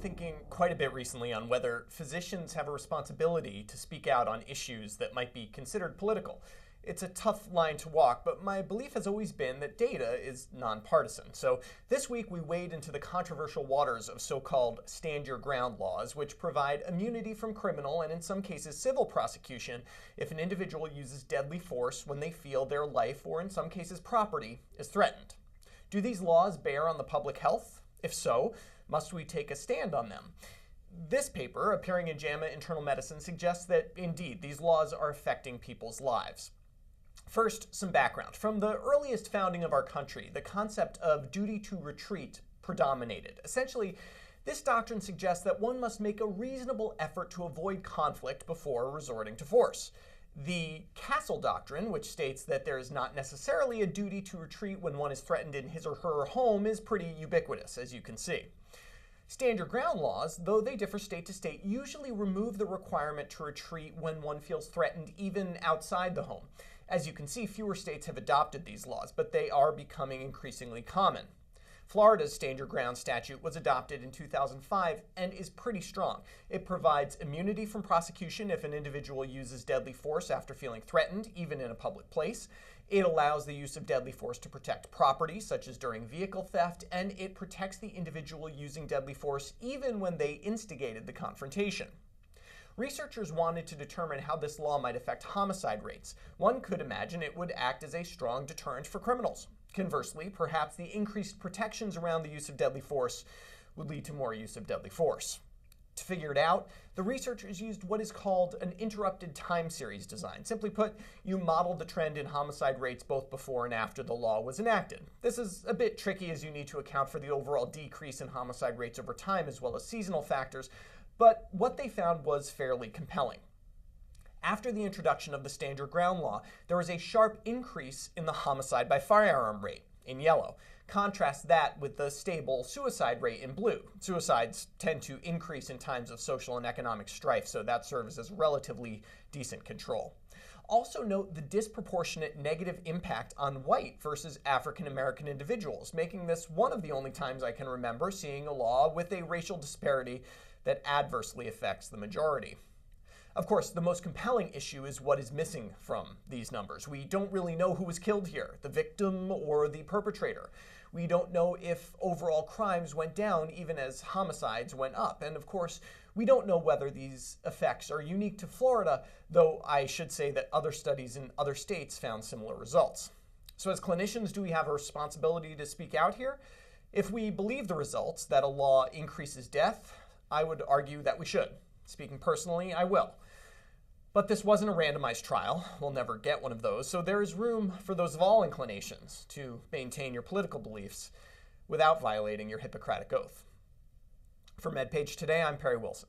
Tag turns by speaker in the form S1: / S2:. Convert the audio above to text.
S1: thinking quite a bit recently on whether physicians have a responsibility to speak out on issues that might be considered political. It's a tough line to walk, but my belief has always been that data is nonpartisan. So this week we wade into the controversial waters of so-called stand your ground laws, which provide immunity from criminal and in some cases civil prosecution if an individual uses deadly force when they feel their life or in some cases property is threatened. Do these laws bear on the public health? If so, must we take a stand on them? This paper, appearing in JAMA Internal Medicine, suggests that indeed these laws are affecting people's lives. First, some background. From the earliest founding of our country, the concept of duty to retreat predominated. Essentially, this doctrine suggests that one must make a reasonable effort to avoid conflict before resorting to force. The castle doctrine, which states that there is not necessarily a duty to retreat when one is threatened in his or her home, is pretty ubiquitous, as you can see. Stand your ground laws, though they differ state to state, usually remove the requirement to retreat when one feels threatened even outside the home. As you can see, fewer states have adopted these laws, but they are becoming increasingly common. Florida's Stand Your Ground statute was adopted in 2005 and is pretty strong. It provides immunity from prosecution if an individual uses deadly force after feeling threatened, even in a public place. It allows the use of deadly force to protect property, such as during vehicle theft, and it protects the individual using deadly force even when they instigated the confrontation. Researchers wanted to determine how this law might affect homicide rates. One could imagine it would act as a strong deterrent for criminals. Conversely, perhaps the increased protections around the use of deadly force would lead to more use of deadly force. To figure it out, the researchers used what is called an interrupted time series design. Simply put, you modeled the trend in homicide rates both before and after the law was enacted. This is a bit tricky as you need to account for the overall decrease in homicide rates over time as well as seasonal factors, but what they found was fairly compelling. After the introduction of the Stand Your Ground law, there was a sharp increase in the homicide by firearm rate, in yellow. Contrast that with the stable suicide rate in blue. Suicides tend to increase in times of social and economic strife, so that serves as relatively decent control. Also note the disproportionate negative impact on white versus African American individuals, making this one of the only times I can remember seeing a law with a racial disparity that adversely affects the majority. Of course, the most compelling issue is what is missing from these numbers. We don't really know who was killed here, the victim or the perpetrator. We don't know if overall crimes went down even as homicides went up. And of course, we don't know whether these effects are unique to Florida, though I should say that other studies in other states found similar results. So as clinicians, do we have a responsibility to speak out here? If we believe the results that a law increases death, I would argue that we should. Speaking personally, I will. But this wasn't a randomized trial. We'll never get one of those, so there is room for those of all inclinations to maintain your political beliefs without violating your Hippocratic oath. For MedPage Today, I'm Perry Wilson.